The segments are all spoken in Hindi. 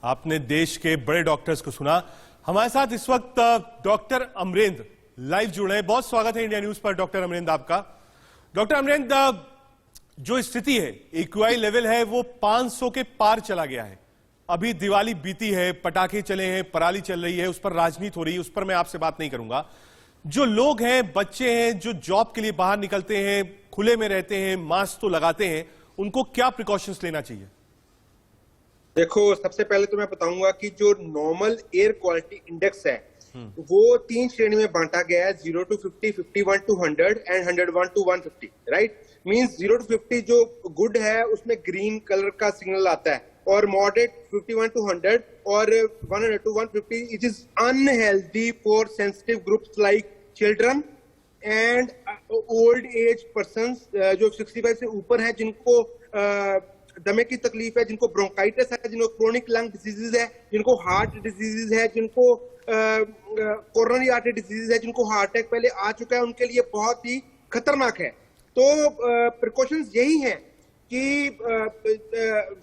आपने देश के बड़े डॉक्टर्स को सुना। हमारे साथ इस वक्त डॉक्टर अमरेंद्र लाइव जुड़े हैं। बहुत स्वागत है इंडिया न्यूज पर डॉक्टर अमरेंद्र आपका। डॉक्टर अमरेंद्र, जो स्थिति है, एक्यूआई लेवल है वो 500 के पार चला गया है। अभी दिवाली बीती है, पटाखे चले हैं, पराली चल रही है, उस पर राजनीति हो रही है, उस पर मैं आपसे बात नहीं करूंगा। जो लोग हैं, बच्चे हैं, जो जॉब के लिए बाहर निकलते हैं, खुले में रहते हैं, मास्क तो लगाते हैं, उनको क्या प्रिकॉशंस लेना चाहिए? देखो, सबसे पहले तो मैं बताऊंगा कि जो नॉर्मल एयर क्वालिटी इंडेक्स है वो 3 श्रेणी में बांटा गया है, 0 to 50, 51 to 100 and 101 to 150, right. Means 0 to 50 जो गुड है उसमें ग्रीन कलर का सिग्नल आता है, और मॉडरेट 51 to 100 और 100 to 150 it is unhealthy for sensitive groups like children and old age persons जो 65 से ऊपर है, जिनको दमे की तकलीफ है, जिनको ब्रोंकाइटिस है, जिनको क्रोनिक लंग डिजीजेज है, जिनको हार्ट डिजीजेज है, जिनको कोरोनरी आर्टरी डिजीज है, जिनको हार्ट अटैक पहले आ चुका है, उनके लिए बहुत ही खतरनाक है। तो प्रिकॉशंस यही हैं कि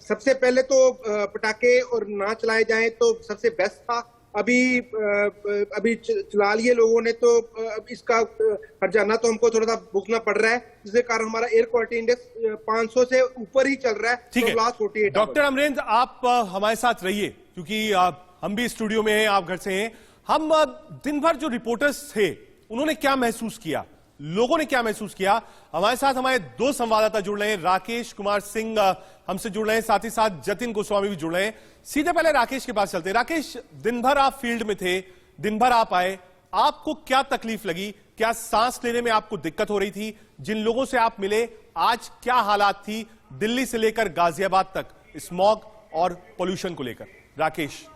सबसे पहले तो पटाखे और ना चलाए जाएं तो सबसे बेस्ट था। अभी चला लिए लोगों ने, तो इसका हर्जाना तो हमको थोड़ा सा भुगतना पड़ रहा है, जिसके कारण हमारा एयर क्वालिटी इंडेक्स 500 से ऊपर ही चल रहा है। ठीक है डॉक्टर अमरेंद्र, आप हमारे साथ रहिए, क्योंकि हम भी स्टूडियो में हैं, आप घर से हैं। हम दिन भर जो रिपोर्टर्स थे उन्होंने क्या महसूस किया, लोगों ने क्या महसूस किया, हमारे साथ हमारे 2 संवाददाता जुड़ रहे हैं। राकेश कुमार सिंह हमसे जुड़ रहे हैं, साथ ही साथ जतिन गोस्वामी भी जुड़ रहे हैं। सीधे पहले राकेश के पास चलते हैं। राकेश, दिन भर आप फील्ड में थे, दिन भर आप आए, आपको क्या तकलीफ लगी? क्या सांस लेने में आपको दिक्कत हो रही थी? जिन लोगों से आप मिले, आज क्या हालात थी दिल्ली से लेकर गाजियाबाद तक स्मॉग और पोल्यूशन को लेकर? राकेश।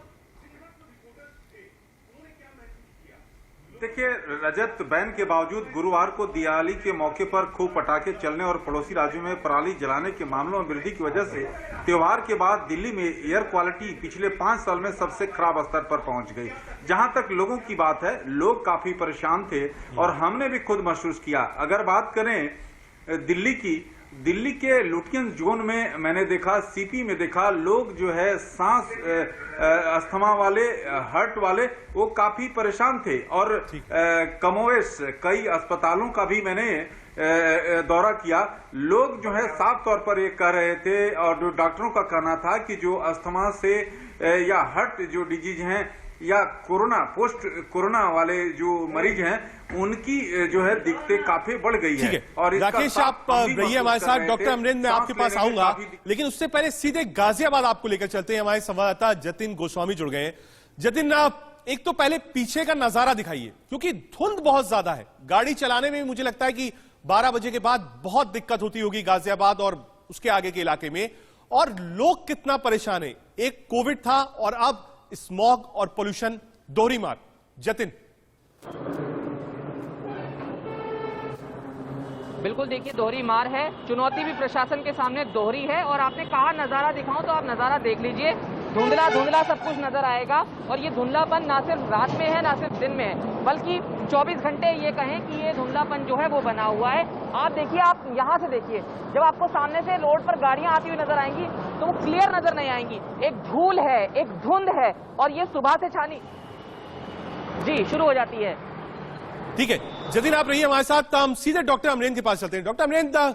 देखिए रजत, बैन के बावजूद गुरुवार को दिवाली के मौके पर खूब पटाखे चलने और पड़ोसी राज्यों में पराली जलाने के मामलों में वृद्धि की वजह से त्योहार के बाद दिल्ली में एयर क्वालिटी पिछले 5 साल में सबसे खराब स्तर पर पहुंच गई। जहां तक लोगों की बात है, लोग काफी परेशान थे और हमने भी खुद महसूस किया। अगर बात करें दिल्ली के लुटियन जोन में मैंने देखा, सीपी में देखा, लोग जो है सांस अस्थमा वाले, हार्ट वाले, वो काफी परेशान थे। और कमोवेश कई अस्पतालों का भी मैंने दौरा किया। लोग जो है साफ तौर पर ये कह रहे थे, और जो डॉक्टरों का कहना था कि जो अस्थमा से या हार्ट जो डिजीज हैं या कोरोना, पोस्ट कोरोना वाले जो मरीज हैं, उनकी जो है दिक्कतें काफी बढ़ गई है। और राकेश, आप रहिए हमारे साथ। डॉक्टर अमरेंद्र, मैं आपके पास आऊंगा, लेकिन उससे पहले सीधे गाजियाबाद आपको लेकर चलते हैं। हमारे संवाददाता जतिन गोस्वामी जुड़ गए हैं। जतिन, एक तो पहले पीछे का नजारा दिखाइए, क्योंकि धुंध बहुत ज्यादा है। गाड़ी चलाने में मुझे लगता है कि 12 बजे के बाद बहुत दिक्कत होती होगी गाजियाबाद और उसके आगे के इलाके में। और लोग कितना परेशान है। एक कोविड था और अब स्मॉग और पोल्यूशन, दोहरी मार। जतिन। बिल्कुल, देखिए दोहरी मार है, चुनौती भी प्रशासन के सामने दोहरी है। और आपने कहा नजारा दिखाऊं, तो आप नजारा देख लीजिए, धुंधला धुंधला सब कुछ नजर आएगा। और ये धुंधलापन ना सिर्फ रात में है, ना सिर्फ दिन में है, बल्कि 24 घंटे ये कहें कि ये धुंधलापन जो है वो बना हुआ है। आप देखिए, आप यहाँ से देखिए, जब आपको सामने से रोड पर गाड़ियां आती हुई नजर आएंगी तो वो क्लियर नजर नहीं आएंगी। एक धूल है, एक धुंध है, और ये सुबह से छानी जी शुरू हो जाती है। ठीक है जतिन, आप रहिए हमारे साथ। हम सीधे डॉक्टर अमरेंद्र के पास चलते हैं। डॉक्टर अमरेंद्र,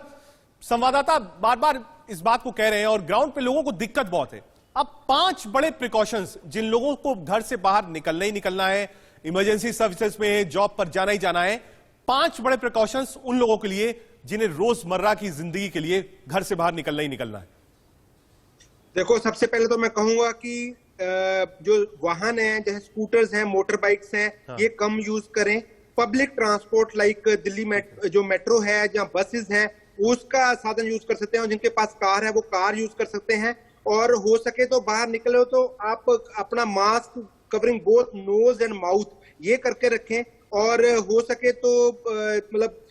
संवाददाता बार बार इस बात को कह रहे हैं और ग्राउंड पे लोगों को दिक्कत बहुत है। अब 5 बड़े प्रिकॉशंस, जिन लोगों को घर से बाहर निकलना ही निकलना है, इमरजेंसी सर्विसेज में जॉब पर जाना ही जाना है, 5 बड़े प्रिकॉशंस उन लोगों के लिए जिन्हें रोजमर्रा की जिंदगी के लिए घर से बाहर निकलना ही निकलना है। देखो, सबसे पहले तो मैं कहूंगा कि जो वाहन है, जैसे स्कूटर्स हैं, मोटर बाइक्स हैं, ये कम यूज करें। पब्लिक ट्रांसपोर्ट लाइक दिल्ली में जो मेट्रो है, जहाँ बसेस हैं, उसका साधन यूज कर सकते हैं। और जिनके पास कार है वो कार यूज कर सकते हैं। और हो सके तो बाहर निकले हो तो आप अपना mask covering both nose and mouth ये करके रखें। और हो सके तो मतलब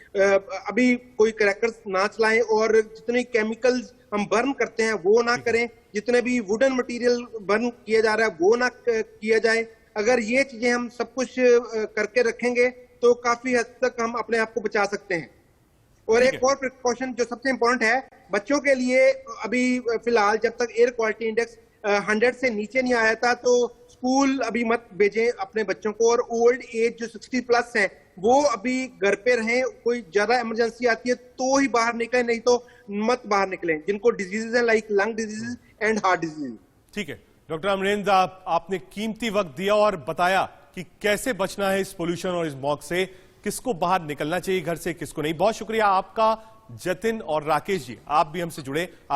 अभी कोई क्रैकर्स ना चलाएं, और जितने केमिकल्स हम बर्न करते हैं वो ना करें। जितने भी वुडन मटेरियल बर्न किया जा रहा है वो ना किया जाए। अगर ये चीजें हम सब कुछ करके रखेंगे तो काफी हद तक हम अपने आप को बचा सकते हैं। और एक और प्रिकॉशन जो सबसे इंपॉर्टेंट है बच्चों के लिए, अभी फिलहाल जब तक एयर क्वालिटी इंडेक्स 100 से नीचे नहीं आया था, तो स्कूल अभी मत भेजें अपने बच्चों को। और ओल्ड एज जो 60 प्लस हैं वो अभी घर पे रहें, कोई ज्यादा इमरजेंसी आती है तो ही बाहर निकलें, नहीं तो मत बाहर निकलें, जिनको डिजीजेज है like lung disease and heart disease. ठीक है डॉक्टर अमरेंद्र, आपने कीमती वक्त दिया और बताया कि कैसे बचना है इस पोल्यूशन और इस स्मॉग से, किसको बाहर निकलना चाहिए घर से, किसको नहीं। बहुत शुक्रिया आपका जतिन और राकेश जी, आप भी हमसे जुड़े। आप